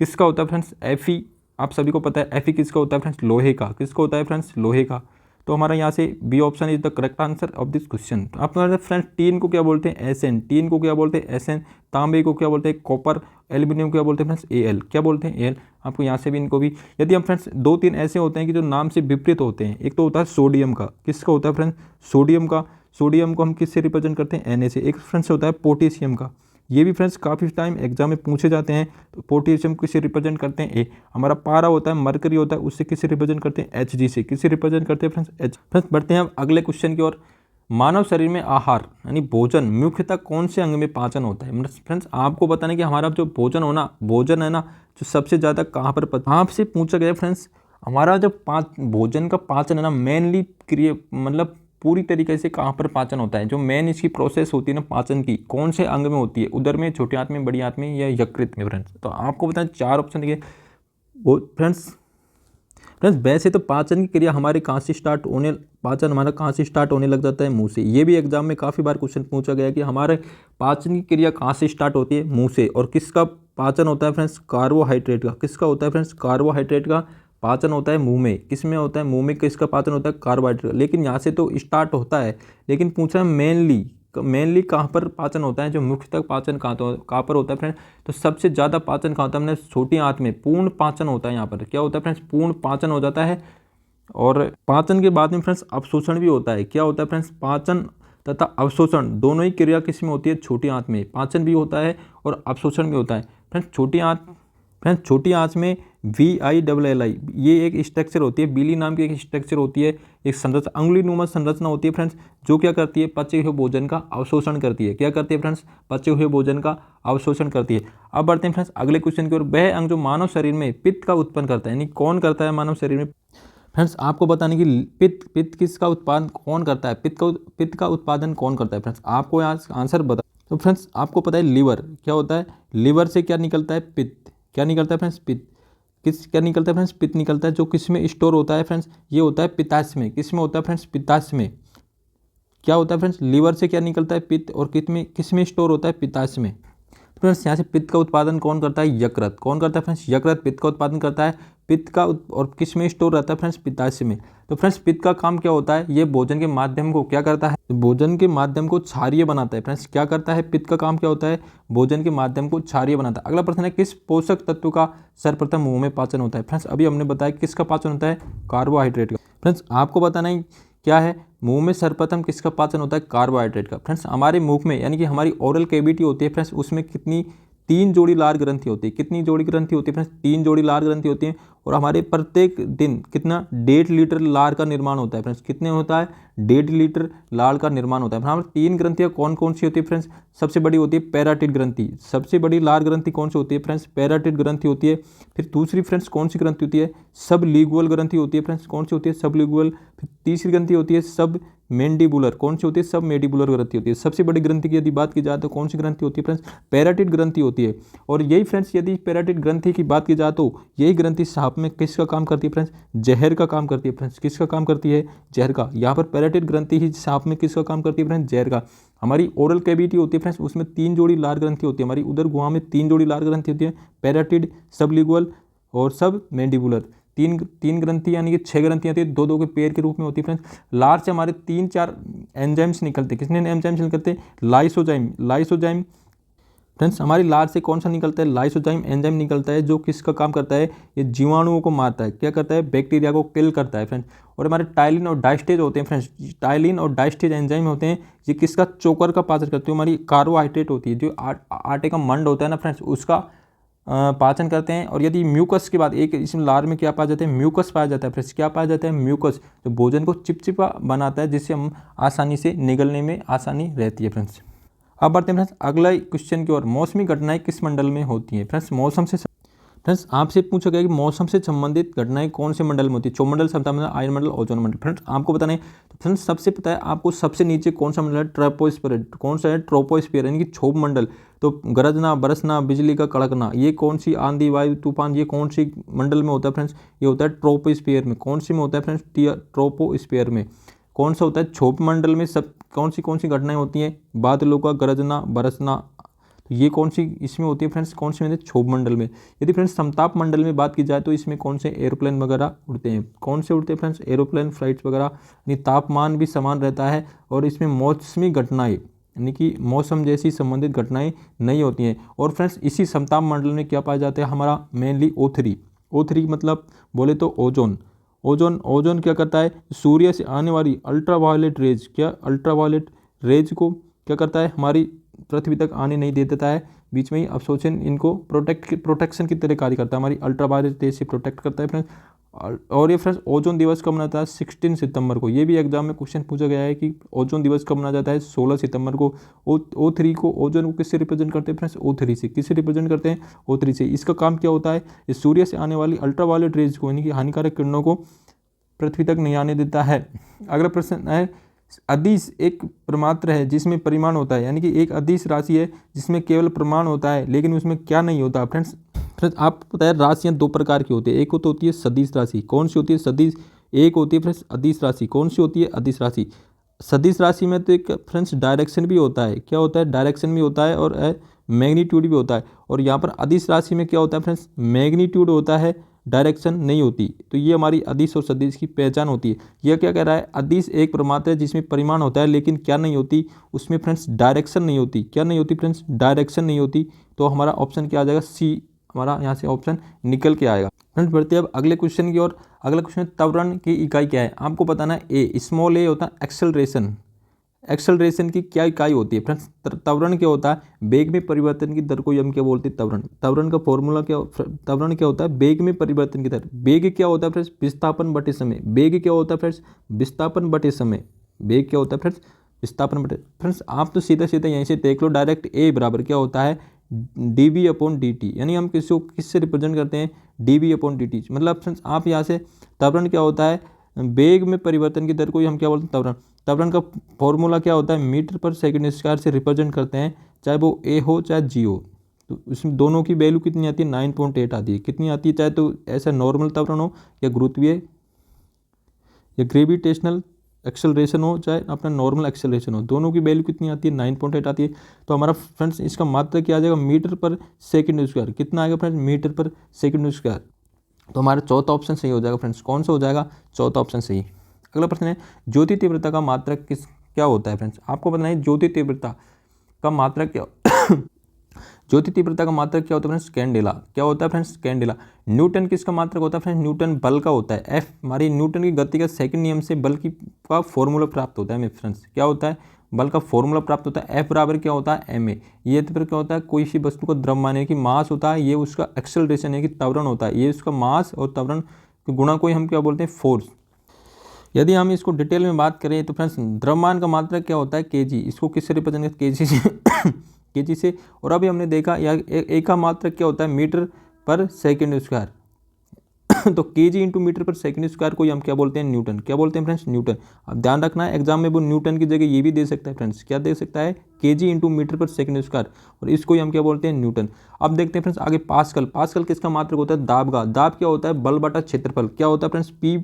किसका होता है फ्रेंड्स, Fe आप सभी को पता है Fe किसका होता है फ्रेंड्स, लोहे का। किसका होता है फ्रेंड्स, लोहे का। तो हमारा यहाँ से B option is the correct answer of this question. आप फ्रेंड्स टीन को क्या बोलते हैं, Sn। टीन को क्या बोलते हैं, Sn। तांबे को क्या बोलते हैं, कॉपर। एल्यूमिनियम को क्या बोलते हैं फ्रेंड्स, Al। क्या बोलते हैं, Al। आपको यहाँ से भी इनको भी, यदि हम फ्रेंड्स 2-3 ऐसे होते हैं कि जो नाम से विपरीत होते हैं। एक तो होता है सोडियम का। किसका होता है फ्रेंड्स, सोडियम का। सोडियम को हम किससे रिप्रेजेंट करते हैं, Na से। एक फ्रेंड्स होता है पोटेशियम का। ये भी फ्रेंड्स काफ़ी टाइम एग्जाम में पूछे जाते हैं। तो पोटेशियम किसे रिप्रेजेंट करते हैं, ए। हमारा पारा होता है, मरकरी होता है, उससे किसे रिप्रेजेंट करते हैं, Hg से। किसे रिप्रेजेंट करते हैं फ्रेंड्स, H। फ्रेंड्स बढ़ते हैं अब अगले क्वेश्चन की ओर। मानव शरीर में आहार यानी भोजन मुख्यतः कौन से अंग में पाचन होता है। मतलब फ्रेंड्स आपको बताना कि हमारा जो भोजन है ना जो सबसे ज़्यादा कहाँ पर आपसे पूछा गया फ्रेंड्स, हमारा जो भोजन का पाचन है ना मेनली मतलब पूरी तरीके से कहाँ पर पाचन होता है, जो मेन इसकी प्रोसेस होती है ना पाचन की, कौन से अंग में होती है, उदर में, छोटे आंत में, बड़ी आंत में या यकृत में फ्रेंड्स। तो आपको बताएं 4 ऑप्शन देखिए वो फ्रेंड्स वैसे तो पाचन की क्रिया हमारे कहाँ से स्टार्ट होने पाचन हमारा कहाँ से स्टार्ट होने लग जाता है, मुंह से। ये भी एग्जाम में काफ़ी बार क्वेश्चन पूछा गया कि हमारे पाचन की क्रिया कहाँ से स्टार्ट होती है, मुंह से। और किसका पाचन होता है फ्रेंड्स, कार्बोहाइड्रेट का। किसका होता है फ्रेंड्स, कार्बोहाइड्रेट का पाचन होता है मुंह में। किस में होता है, मुंह में। किसका पाचन होता है, कार्बोहाइड्रेट। लेकिन यहाँ से तो स्टार्ट होता है, लेकिन पूछा है मेनली कहाँ पर पाचन होता है, जो मुख्यतः पाचन कहाँ पर होता है फ्रेंड्स। तो सबसे ज़्यादा पाचन कहाँ होता है, हमने छोटी आंत में पूर्ण पाचन होता है। यहाँ पर क्या होता है फ्रेंड्स, पूर्ण पाचन हो जाता है। और पाचन के बाद में फ्रेंड्स अवशोषण भी होता है। क्या होता है फ्रेंड्स, पाचन तथा अवशोषण दोनों ही क्रिया किस में होती है, छोटी आंत में। पाचन भी होता है और अवशोषण भी होता है फ्रेंड्स छोटी आंत में VILLI ये एक स्ट्रक्चर होती है, बीली नाम की एक स्ट्रक्चर होती है, एक संरचना, अंगुलीनुमा संरचना होती है फ्रेंड्स, जो क्या करती है, पचे हुए भोजन का अवशोषण करती है। क्या करती है फ्रेंड्स, पचे हुए भोजन का अवशोषण करती है। अब बढ़ते हैं फ्रेंड्स अगले क्वेश्चन की ओर। वह अंग जो मानव शरीर में पित्त का उत्पन्न करता है, यानी कौन करता है मानव शरीर में। फ्रेंड्स आपको बताने की पित्त किसका उत्पादन कौन करता है, पित्त का उत्पादन कौन करता है फ्रेंड्स, आपको यहाँ आंसर बता। तो फ्रेंड्स आपको पता है लीवर क्या होता है, लीवर से क्या निकलता है, पित्त। क्या निकलता है फ्रेंड्स, पित्त। क्या निकलता है फ्रेंड्स, पित्त निकलता है, जो किस में स्टोर होता है फ्रेंड्स, ये होता है पित्ताशय में। किस में होता है फ्रेंड्स, पित्ताशय में। क्या होता है फ्रेंड्स, लीवर से क्या निकलता है, पित्त, और किस में स्टोर होता है, पित्ताशय में। फ्रेंड्स यहाँ से पित्त का उत्पादन कौन करता है, यकृत। कौन करता है फ्रेंड्स, यकृत पित्त का उत्पादन करता है। और किस में स्टोर रहता है फ्रेंड्स, पित्ताशय में। तो फ्रेंड्स पित्त का काम क्या होता है, ये भोजन के माध्यम को क्या करता है, भोजन के माध्यम को क्षारीय बनाता है। फ्रेंड्स क्या करता है, पित्त का काम क्या होता है, भोजन के माध्यम को क्षारीय बनाता है। अगला प्रश्न है, किस पोषक तत्व का सर्वप्रथम मुंह में पाचन होता है। फ्रेंड्स अभी हमने बताया किसका पाचन होता है, कार्बोहाइड्रेट का। फ्रेंड्स आपको बताना है क्या है, मुंह में सर्वप्रथम किसका पाचन होता है, कार्बोहाइड्रेट का। फ्रेंड्स हमारे मुंह में यानी कि हमारी ओरल कैविटी होती है फ्रेंड्स, उसमें कितनी 3 जोड़ी लार ग्रंथि होती है। कितनी जोड़ी ग्रंथि होती है फ्रेंड्स, 3 जोड़ी लार ग्रंथि होती है। और हमारे प्रत्येक दिन कितना 1.5 लीटर लार का निर्माण होता है फ्रेंड्स। कितने होता है, 1.5 लीटर लार का निर्माण होता है। हमारे 3 ग्रंथियाँ कौन कौन सी होती है फ्रेंड्स, सबसे बड़ी होती है पैराटिड ग्रंथि। सबसे बड़ी लार ग्रंथि कौन सी होती है फ्रेंड्स, पैराटिड ग्रंथि होती है। फिर दूसरी फ्रेंड्स कौन सी ग्रंथि होती है, सब लिगुअल ग्रंथि होती है फ्रेंड्स। कौन सी होती है, सब लिगुअल। फिर तीसरी ग्रंथि होती है सब मैंडिबुलर। कौन सी होती है, सब मैंडिबुलर ग्रंथि होती है। सबसे बड़ी ग्रंथि की यदि बात की जाए तो कौन सी ग्रंथि होती है फ्रेंड्स, पैराटिड ग्रंथि होती है। और यही फ्रेंड्स यदि पैराटिड ग्रंथि की बात की जाए तो यही ग्रंथि सांप में किसका काम करती है फ्रेंड्स, जहर का काम करती है फ्रेंड्स। किसका काम करती है, जहर का। यहाँ पर पैराटिड ग्रंथि ही सांप में किसका काम करती है फ्रेंड्स, जहर का। हमारी ओरल कैविटी होती है फ्रेंड्स, उसमें 3 जोड़ी लार ग्रंथि होती है। हमारी उदर गुहा में 3 जोड़ी लार ग्रंथि होती है, पैराटिड, सबलिगुअल और सब मैंडिबुलर। तीन ग्रंथि यानी कि 6 ग्रंथियाँ थी, 2-2 के पेयर के रूप में होती है फ्रेंड्स। लार से हमारे 3-4 एंजाइम्स निकलते। कितने एंजाइम्स निकलते, लाइसोजाइम। फ्रेंड्स हमारी लार से कौन सा निकलता है, लाइसोजाइम एंजाइम निकलता है, जो किसका काम करता है, ये जीवाणुओं को मारता है। क्या करता है, बैक्टीरिया को किल करता है फ्रेंड्स। और हमारे टाइलिन और डाइस्टेज होते हैं फ्रेंड्स, टाइलिन और डाइस्टेज एंजाइम होते हैं, ये किसका, चोकर का पाचन करते हैं। हमारी कार्बोहाइड्रेट होती है, जो आटे का मंड होता है ना फ्रेंड्स, उसका पाचन करते हैं। और यदि म्यूकस की बात, एक इसमें लार में क्या पाया जाता है, म्यूकस पाया जाता है फ्रेंड्स। क्या पाया जाता है, म्यूकस, जो भोजन को चिपचिपा बनाता है, जिससे हम आसानी से निगलने में आसानी रहती है फ्रेंड्स। अब बढ़ते हैं फ्रेंड्स अगला क्वेश्चन की ओर। मौसमी घटनाएं किस मंडल में होती हैं। फ्रेंड्स आपसे पूछा गया कि मौसम से संबंधित घटनाएं कौन से मंडल में होती है, चौमंडल, सप्तामंडल, आयनमंडल, ओजोन मंडल। फ्रेंड्स आपको बताने, तो फ्रेंड्स सबसे पता है आपको सबसे नीचे कौन सा मंडल है, ट्रोपोस्फीयर। कौन सा है, ट्रोपोस्फीयर यानी कि क्षोभ मंडल। तो गरजना, बरसना, बिजली का कड़कना, ये कौन सी, आंधी, वायु, तूफान, ये कौन सी मंडल में होता है फ्रेंड्स, ये होता है ट्रोपोस्फीयर में। कौन सी में होता है फ्रेंड्स, ट्रोपोस्फीयर में। कौन सा होता है, क्षोभ मंडल में सब कौन सी घटनाएं होती हैं, बादलों का गरजना, बरसना, तो ये कौन सी इसमें होती है फ्रेंड्स, कौन सी में, क्षोभ मंडल में। यदि फ्रेंड्स समताप मंडल में बात की जाए तो इसमें कौन से एरोप्लेन वगैरह उड़ते हैं, कौन से उड़ते हैं फ्रेंड्स, एरोप्लेन, फ्लाइट्स वगैरह। यानी तापमान भी समान रहता है और इसमें मौसमी घटनाएं यानी कि मौसम जैसी संबंधित घटनाएं नहीं होती हैं। और फ्रेंड्स इसी समताप मंडल में क्या पाया जाता है, हमारा मेनली O3 मतलब बोले तो ओजोन क्या करता है, सूर्य से आने वाली अल्ट्रावायलेट रेज, क्या अल्ट्रावायलेट रेज को क्या करता है, हमारी पृथ्वी तक आने नहीं दे देता है, बीच में ही अवशोषण इनको प्रोटेक्शन की तरह कार्य करता है, हमारी अल्ट्रावायलेट रेज से प्रोटेक्ट करता है फ्रेंड्स। और ये फ्रेंड्स ओजोन दिवस कब मनाता है? 16 सितंबर को। ये भी एग्जाम में क्वेश्चन पूछा गया है कि ओजोन दिवस कब मनाया जाता है? 16 सितंबर को। O3 को, ओजोन को किससे रिप्रेजेंट करते हैं फ्रेंड्स? O3 से। किससे रिप्रेजेंट करते हैं? O3 से। इसका काम क्या होता है? ये सूर्य से आने वाली अल्ट्रावायलेट रेज को, यानी कि हानिकारक किरणों को पृथ्वी तक नहीं आने देता है। अगला प्रश्न है, अदिश एक प्रमात्र है जिसमें परिमाण होता है, यानी कि एक अदिश राशि है जिसमें केवल प्रमाण होता है लेकिन उसमें क्या नहीं होता? फ्रेंड्स आपको पता है राशियाँ दो प्रकार की होती है। एक तो होती है सदिश राशि। कौन सी होती है? सदिश। एक होती है फ्रेंड्स अदिश राशि। कौन सी होती है? अदिश राशि। सदिश राशि में तो एक फ्रेंड्स डायरेक्शन भी होता है। क्या होता है? डायरेक्शन भी होता है और मैग्नीट्यूड भी होता है। और यहाँ पर अदिश राशि में क्या होता है फ्रेंड्स? मैग्नीट्यूड होता है, डायरेक्शन नहीं होती। तो ये हमारी अदिश और सदिश की पहचान होती है। यह क्या कह रहा है? अदिश एक प्रमात्र है जिसमें परिमाण होता है लेकिन क्या नहीं होती? उसमें फ्रेंड्स डायरेक्शन नहीं होती। क्या नहीं होती फ्रेंड्स? डायरेक्शन नहीं होती। तो हमारा ऑप्शन क्या आ जाएगा? सी हमारा यहाँ से ऑप्शन निकल के आएगा। फ्रेंड्स बढ़ते हैं अब अगले क्वेश्चन की ओर। अगला क्वेश्चन, त्वरण की इकाई क्या है? आपको बताना है। ए स्मॉल ए होता है एक्सेलरेशन। एक्सेलरेशन की क्या इकाई होती है फ्रेंड्स? त्वरण क्या होता है? वेग में परिवर्तन की दर को हम क्या बोलते हैं? त्वरण। त्वरण का फॉर्मूला क्या? त्वरण क्या होता है? वेग में परिवर्तन की दर। वेग क्या होता है फ्रेंड्स? विस्थापन बटे समय। वेग क्या होता है फ्रेंड्स? विस्थापन बटे समय। वेग क्या होता है फ्रेंड्स? विस्थापन बटे। फ्रेंड्स आप तो सीधा सीधा यहीं से देख लो डायरेक्ट। ए बराबर क्या होता है? dv अपॉन dt, यानी हम किसको किससे रिप्रेजेंट करते हैं? dv upon dt। मतलब फ्रेंड्स आप यहाँ से त्वरण क्या होता है? वेग में परिवर्तन की दर को ही हम क्या बोलते हैं? त्वरण। त्वरण का फॉर्मूला क्या होता है? मीटर पर सेकंड स्क्वायर से रिप्रेजेंट करते हैं, चाहे वो ए हो चाहे जी हो। तो इसमें दोनों की वैल्यू कितनी आती है? 9.8 आती है। कितनी आती है? चाहे तो ऐसा नॉर्मल त्वरण हो या गुरुत्वीय या ग्रेविटेशनल एक्सेलरेशन हो चाहे अपना नॉर्मल एक्सेलरेशन हो, दोनों की वैल्यू कितनी आती है? 9.8 आती है। तो हमारा फ्रेंड्स इसका मात्रक क्या आ जाएगा? मीटर पर सेकंड स्क्वायर। कितना आएगा फ्रेंड्स? मीटर पर सेकंड स्क्वायर। तो हमारा चौथा ऑप्शन सही हो जाएगा फ्रेंड्स। कौन सा हो जाएगा? चौथा ऑप्शन सही। अगला प्रश्न है, ज्योति तीव्रता का मात्रक क्या होता है फ्रेंड्स? आपको बताना है ज्योति तीव्रता का मात्रक क्या ज्योति तीव्रता का मात्रक क्या होता है फ्रेंड्स? कैंडेला। क्या होता है फ्रेंड्स? कैंडेला। न्यूटन किसका मात्रक होता है फ्रेंड्स? न्यूटन बल का होता है। एफ हमारी न्यूटन की गति का सेकंड नियम से बल की का फॉर्मूला प्राप्त होता है फ्रेंड्स। क्या होता है? बल का फॉर्मूला प्राप्त होता है। एफ बराबर क्या होता है? M A. ये तो फिर क्या होता है? कोई सी वस्तु को द्रव्यमान यानी कि मास होता है, ये उसका एक्सेलरेशन यानी कि त्वरण होता है। ये उसका मास और त्वरण के गुणा को ही हम क्या बोलते हैं? फोर्स। यदि हम इसको डिटेल में बात करें तो फ्रेंड्स द्रव्यमान का मात्रक क्या होता है? केजी। इसको किससे रिप्रेजेंट करते हैं? केजी से केजी से। और अभी हमने देखा या एक का मात्रक क्या होता है? मीटर पर सेकंड स्क्वायर। तो केजी इंटू मीटर पर सेकंड स्क्वायर को हम क्या बोलते हैं? न्यूटन। क्या बोलते हैं फ्रेंड्स? न्यूटन। अब ध्यान रखना है एग्जाम में वो न्यूटन की जगह ये भी दे सकता है फ्रेंड्स। क्या दे सकता है? केजी इंटू मीटर पर सेकंड स्क्वायर, और इसको ही हम क्या बोलते हैं? न्यूटन। अब देखते हैं फ्रेंड्स आगे पास्कल। पास्कल किसका मात्रक होता है? दाब का। दाब क्या होता है? बल बटा क्षेत्रफल। क्या होता है फ्रेंड्स? पी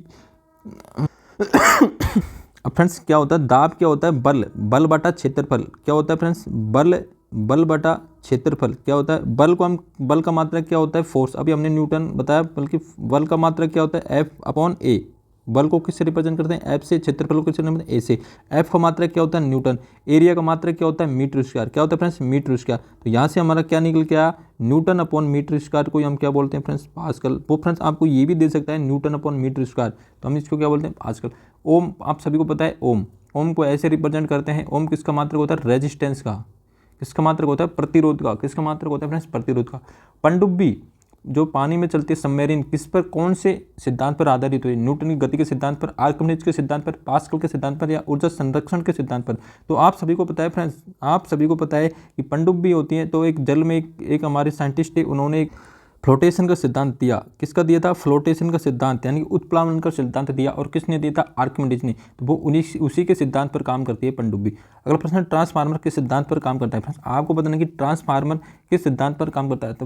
अब फ्रेंड्स क्या होता है? दाब क्या होता है? बल। बल बटा क्षेत्रफल। क्या होता है फ्रेंड्स? बल बटा क्षेत्रफल। क्या होता है? बल को हम बल का मात्रक क्या होता है? फोर्स। अभी हमने न्यूटन बताया। बल्कि बल का मात्रक क्या होता है? एफ अपॉन ए। बल को किससे रिप्रेजेंट करते हैं? एफ से। क्षेत्रफल को किससे रिप्रेजेंट? ए से। एफ का मात्रक क्या होता है? न्यूटन। एरिया का मात्रक क्या होता है? Metre square. क्या होता है फ्रेंड्स? Metre square. तो यहाँ से हमारा क्या निकल के आया? न्यूटन अपॉन मीटर स्क्वायर को हम क्या बोलते हैं फ्रेंड्स? पास्कल। वो फ्रेंड्स आपको ये भी दे सकता है न्यूटन अपॉन मीटर स्क्वायर, तो हम इसको क्या बोलते हैं? पास्कल। ओम आप सभी को पता है। ओम। ओम को ऐसे रिप्रेजेंट करते हैं। ओम किसका मात्रक होता है? रेजिस्टेंस का। किसका मात्रक होता है? प्रतिरोध का। किसका मात्रक होता है फ्रेंड्स? प्रतिरोध का। पनडुब्बी जो पानी में चलती है सबमरीन, किस पर कौन से सिद्धांत पर आधारित हुई? न्यूटन की गति के सिद्धांत पर, आर्किमिडीज के सिद्धांत पर, पास्कल के सिद्धांत पर, या ऊर्जा संरक्षण के सिद्धांत पर? तो आप सभी को पता है फ्रेंड्स, आप सभी को पता है कि पनडुब्बी होती है तो एक जल में एक हमारे साइंटिस्ट है, उन्होंने एक फ्लोटेशन का सिद्धांत दिया। किसका दिया था? फ्लोटेशन का सिद्धांत, यानी कि उत्प्लावन का सिद्धांत दिया। और किसने दिया था? आर्किमिडीज ने। तो वो उसी के सिद्धांत पर काम करती है पनडुब्बी। अगला प्रश्न, ट्रांसफार्मर के सिद्धांत पर काम करता है फ्रेंड्स। आपको बताना कि ट्रांसफार्मर किस सिद्धांत पर काम करता है? तो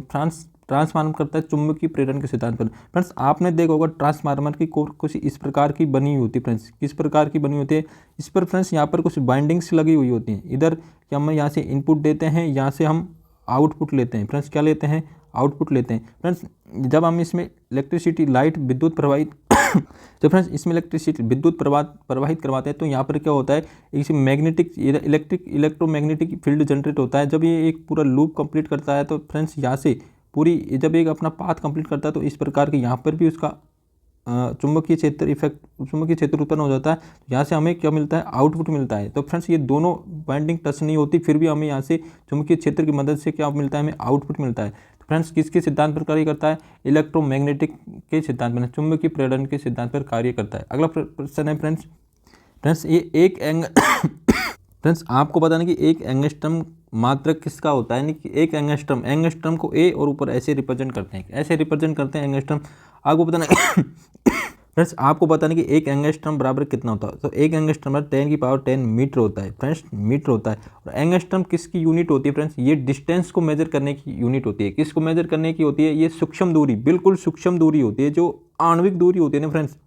ट्रांसफार्मर करता है चुंबकीय प्रेरण के सिद्धांत पर। फ्रेंड्स आपने देखा होगा ट्रांसफार्मर की कोर कुछ इस प्रकार की बनी हुई होती है फ्रेंड्स। किस प्रकार की बनी होती है? इस पर फ्रेंड्स यहाँ पर कुछ बाइंडिंग्स लगी हुई होती हैं। इधर हम यहाँ से इनपुट देते हैं, यहाँ से हम आउटपुट लेते हैं फ्रेंड्स। क्या लेते हैं? आउटपुट लेते हैं फ्रेंड्स। जब हम इसमें इलेक्ट्रिसिटी लाइट विद्युत प्रवाहित तो फ्रेंड्स इसमें इलेक्ट्रिसिटी विद्युत प्रवाहित करवाते हैं, तो यहाँ पर क्या होता है? एक मैग्नेटिक इलेक्ट्रोमैग्नेटिक फील्ड जनरेट होता है। जब ये एक पूरा लूप कंप्लीट करता है तो फ्रेंड्स यहाँ से पूरी जब एक अपना पाथ कंप्लीट करता है तो इस प्रकार के यहाँ पर भी उसका चुंबकीय क्षेत्र उत्पन्न हो जाता है। यहाँ से हमें क्या मिलता है? आउटपुट मिलता है। तो फ्रेंड्स ये दोनों बाइंडिंग टच नहीं होती, फिर भी हमें यहाँ से चुंबकीय क्षेत्र की मदद से क्या मिलता है? हमें आउटपुट मिलता है। फ्रेंड्स किसके सिद्धांत पर कार्य करता है? इलेक्ट्रोमैग्नेटिक के सिद्धांत पर, चुंबकीय प्रेरण के सिद्धांत पर कार्य करता है। अगला प्रश्न है फ्रेंड्स ये एक फ्रेंड्स आपको पता नहीं कि एक एंगस्ट्रम मात्रक किसका होता है, यानी कि एक एंगस्ट्रम को ए और ऊपर ऐसे रिप्रेजेंट करते हैं, एंगस्ट्रम। आपको पता नहीं फ्रेंड्स आपको पता नहीं कि एक एंगस्ट्रम बराबर कितना होता है, तो एक एंगस्ट्रम 10⁻10 मीटर होता है फ्रेंड्स, मीटर होता है। और एंगस्ट्रम किसकी यूनिट होती है फ्रेंड्स? ये डिस्टेंस को मेजर करने की यूनिट होती है। किसको मेजर करने की होती है? ये सूक्ष्म दूरी, बिल्कुल सूक्ष्म दूरी होती है, जो आणविक दूरी होती है ना फ्रेंड्स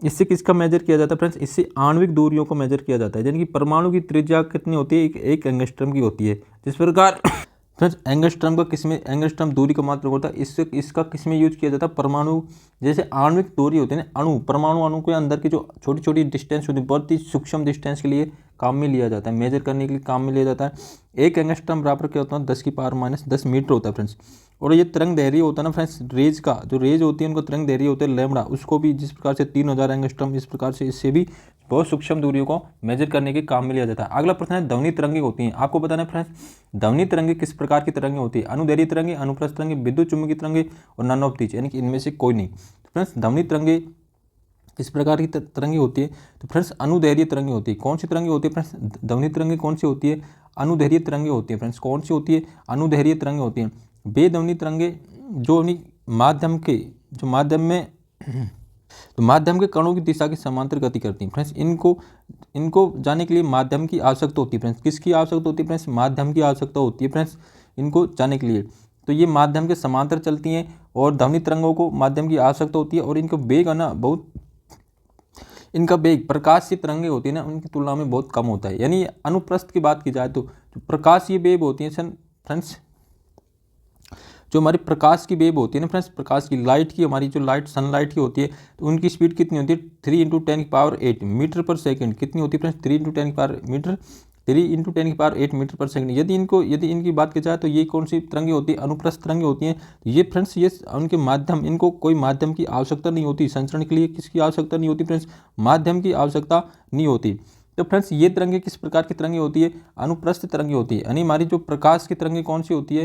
इससे किसका मेजर किया जाता है फ्रेंड्स? इससे आणविक दूरियों को मेजर किया जाता है। यानी कि परमाणु की त्रिज्या कितनी होती है? एक एंगस्ट्रम की होती है। जिस प्रकार फ्रेंड्स एंगस्ट्रम दूरी का मात्रक होता है, इसका किसमें यूज किया जाता है? परमाणु, जैसे आणविक दूरी होती है ना, परमाणु के अंदर की जो छोटी छोटी डिस्टेंस होती है, बहुत ही सूक्ष्म डिस्टेंस के लिए काम में लिया जाता है, मेजर करने के लिए काम में लिया जाता है। एक एंगस्ट्रम बराबर क्या होता है? 10⁻−10 मीटर होता है फ्रेंड्स। और ये तरंग दैर्ध्य होता है ना फ्रेंड्स, रेज का जो रेज होती है उनको तरंग दैर्ध्य होते हैं लैम्बडा, उसको भी जिस प्रकार से 3000 एंगस्ट्रम, इस प्रकार से इससे भी बहुत सूक्ष्म दूरियों को मेजर करने के काम में लिया जाता है। अगला प्रश्न है ध्वनि तरंगें होती हैं। आपको बताना है फ्रेंड्स ध्वनि तरंगें किस प्रकार की तरंगें होती है? अनुदैर्घ्य तरंगें, अनुप्रस्थ तरंगें, विद्युत चुम्बकीय तरंगें और नन ऑफ दीज, यानी कि इनमें से कोई नहीं। फ्रेंड्स ध्वनि तरंगें किस प्रकार की तरंगें होती है? तो फ्रेंड्स अनुदैर्घ्य तरंगें होती है। कौन सी तरंगें होती है फ्रेंड्स? ध्वनि तरंगें कौन सी होती है? अनुदैर्घ्य तरंगें होती है फ्रेंड्स। कौन सी होती है? अनुदैर्घ्य तरंगें होती हैं। बेध्वनि तरंगें जो माध्यम के कणों की दिशा के समांतर गति करती हैं फ्रेंड्स। इनको जाने के लिए माध्यम की आवश्यकता होती है फ्रेंड्स। किसकी आवश्यकता होती है फ्रेंड्स? माध्यम की आवश्यकता होती है फ्रेंड्स इनको जाने के लिए। तो ये माध्यम के समांतर चलती हैं और ध्वनि तरंगों को माध्यम की आवश्यकता होती है। और इनको वेग आना इनका वेग प्रकाश की तरंगें होती है ना, उनकी तुलना में बहुत कम होता है। यानी अनुप्रस्थ की बात की जाए तो प्रकाशीय वेव होती है फ्रेंड्स, जो हमारी प्रकाश की वेव होती है ना फ्रेंड्स, प्रकाश की लाइट की, हमारी जो लाइट सनलाइट की होती है, तो उनकी स्पीड कितनी होती है? 3 × 10⁸ मीटर पर सेकंड। कितनी होती है फ्रेंड्स? 3 × 10⁸ मीटर पर सेकंड। यदि इनकी बात की जाए तो ये कौन सी तरंगें होती है? अनुप्रस्थ तरंगें होती हैं। ये फ्रेंड्स ये उनके माध्यम, इनको कोई माध्यम की आवश्यकता नहीं होती संचरण के लिए। किसकी आवश्यकता नहीं होती फ्रेंड्स? माध्यम की आवश्यकता नहीं होती। तो फ्रेंड्स ये तरंगें किस प्रकार की तरंगें होती है? अनुप्रस्थ तरंगें होती है। यानी हमारी जो प्रकाश की तरंगें कौन सी होती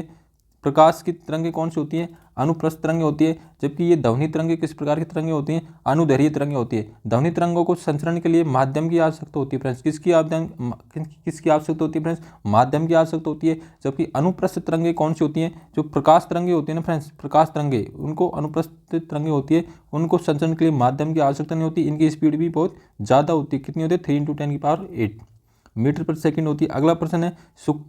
है? अनुप्रस्थ तरंगें होती है। जबकि ये ध्वनि तरंगें किस प्रकार की तरंगें होती हैं? अनुदैर्घ्य तरंगें होती है। ध्वनि तरंगों को संचरण के लिए माध्यम की आवश्यकता होती है फ्रेंड्स। किसकी आवश्यकता होती है फ्रेंड्स? माध्यम की आवश्यकता होती है। जबकि अनुप्रस्थ तरंगें कौन सी होती हैं? जो प्रकाश तरंगें होती है ना फ्रेंड्स, प्रकाश तरंगें, उनको अनुप्रस्थ तरंगें होती है, उनको संचरण के लिए माध्यम की आवश्यकता नहीं होती। इनकी स्पीड भी बहुत ज़्यादा होती है। कितनी होती है? 3 × 10⁸ मीटर पर सेकंड होती है। अगला प्रश्न है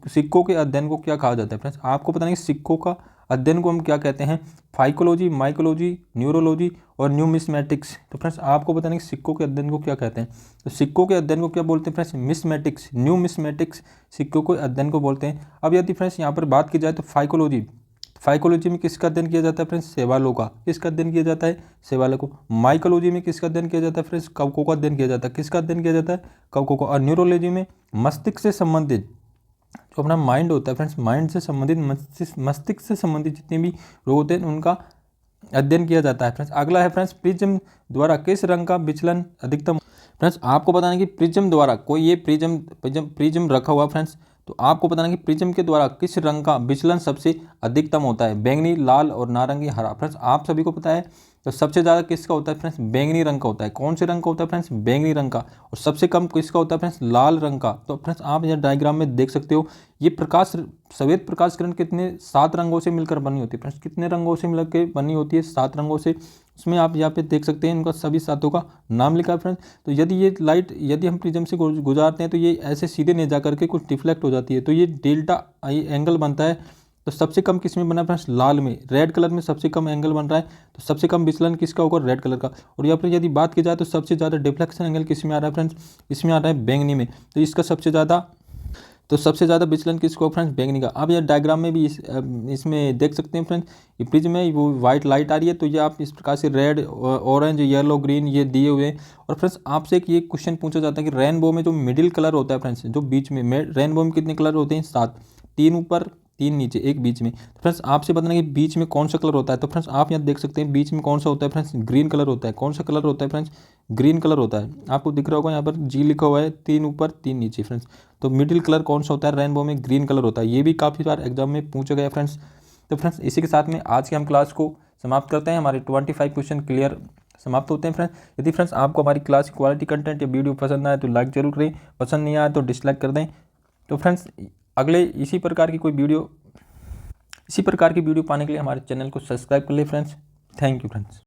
सिक्कों के अध्ययन को क्या कहा जाता है फ्रेंड्स? आपको पता नहीं सिक्कों का अध्ययन को हम क्या कहते हैं? फाइकोलॉजी, माइकोलॉजी, न्यूरोलॉजी और न्यूमिस्मेटिक्स। तो फ्रेंड्स आपको पता नहीं सिक्कों के अध्ययन को क्या कहते हैं? तो सिक्कों के अध्ययन को क्या बोलते हैं फ्रेंड्स? मिस्मेटिक्स, न्यूमिस्मेटिक्स सिक्कों के अध्ययन को बोलते हैं। अब यदि फ्रेंड्स यहाँ पर बात की जाए तो फाइकोलॉजी में किसका अध्ययन किया जाता है फ्रेंड्स? शैवालों का। किसका अध्ययन किया जाता है? शैवालों को। माइकोलॉजी में किसका अध्ययन किया जाता है फ्रेंड्स? कवकों का अध्ययन किया जाता है। किसका अध्ययन किया जाता है? कवकों का। और न्यूरोलॉजी में मस्तिष्क से संबंधित जो अपना माइंड होता है फ्रेंड्स, माइंड से संबंधित, मस्तिष्क से संबंधित जितने भी रोग होते हैं उनका अध्ययन किया जाता है फ्रेंड्स। अगला है फ्रेंड्स प्रिज्म द्वारा किस रंग का विचलन अधिकतम? फ्रेंड्स आपको बताना कि प्रिज्म द्वारा कोई ये प्रिज्म रखा हुआ फ्रेंड्स, तो आपको बताना कि प्रिज्म के द्वारा किस रंग का विचलन सबसे अधिकतम होता है? बैंगनी, लाल और नारंगी, हरा। फ्रेंड्स आप सभी को पता है तो सबसे ज़्यादा किसका होता है फ्रेंड्स? बैंगनी रंग का होता है। कौन से रंग का होता है फ्रेंड्स? बैंगनी रंग का। और सबसे कम किसका होता है फ्रेंड्स? लाल रंग का। तो फ्रेंड्स आप यह डायग्राम में देख सकते हो, ये श्वेत प्रकाश किरण कितने 7 रंगों से मिलकर बनी होती है फ्रेंड्स। कितने रंगों से मिलकर बनी होती है? 7 रंगों से। उसमें आप यहाँ पे देख सकते हैं इनका सभी 7 का नाम लिखा है फ्रेंड्स। तो यदि हम प्रिज्म से गुजारते हैं तो ये ऐसे सीधे नहीं जा करके कुछ डिफ्लेक्ट हो जाती है, तो ये डेल्टा आई एंगल बनता है। तो सबसे कम किस में बना फ्रेंड्स? लाल में, रेड कलर में सबसे कम एंगल बन रहा है। तो सबसे कम विचलन किसका होगा? रेड कलर का। और यहाँ पर यदि बात की जाए तो सबसे ज़्यादा डिफ्लेक्शन एंगल किस में आ रहा है फ्रेंड्स? इसमें आ रहा है बैंगनी में। तो इसका सबसे ज़्यादा विचलन किसको फ्रेंड्स? बैंगनी का। अब यह डायग्राम में भी इसमें देख सकते हैं फ्रेंड्स, ये प्रिज्म में वो वाइट लाइट आ रही है, तो ये आप इस प्रकार से रेड, ऑरेंज, येलो, ग्रीन ये दिए हुए हैं। और फ्रेंड्स आपसे एक ये क्वेश्चन पूछा जाता है कि रेनबो में जो मिडिल कलर होता है फ्रेंड्स, जो बीच में रेनबो में कितने कलर होते हैं? 7, 3 ऊपर 3 नीचे, एक बीच में। तो फ्रेंड्स आपसे बताना कि बीच में कौन सा कलर होता है? तो फ्रेंड्स आप यहाँ देख सकते हैं बीच में कौन सा होता है फ्रेंड्स? ग्रीन कलर होता है। कौन सा कलर होता है फ्रेंड्स? ग्रीन कलर होता है। आपको दिख रहा होगा यहाँ पर जी लिखा हुआ है, 3 ऊपर 3 नीचे फ्रेंड्स। तो मिडिल कलर कौन सा होता है रेनबो में? ग्रीन कलर होता है। ये भी काफ़ी बार एग्जाम में पूछा गया फ्रेंड्स। तो फ्रेंड्स इसी के साथ में आज की हम क्लास को समाप्त करते हैं। हमारे 25 क्वेश्चन क्लियर समाप्त होते हैं फ्रेंड्स। यदि फ्रेंड्स आपको हमारी क्लास की क्वालिटी कंटेंट या वीडियो पसंद आए तो लाइक जरूर करें, पसंद नहीं आए तो डिसलाइक कर दें। तो फ्रेंड्स अगले इसी प्रकार की वीडियो पाने के लिए हमारे चैनल को सब्सक्राइब कर लें फ्रेंड्स। Thank you friends.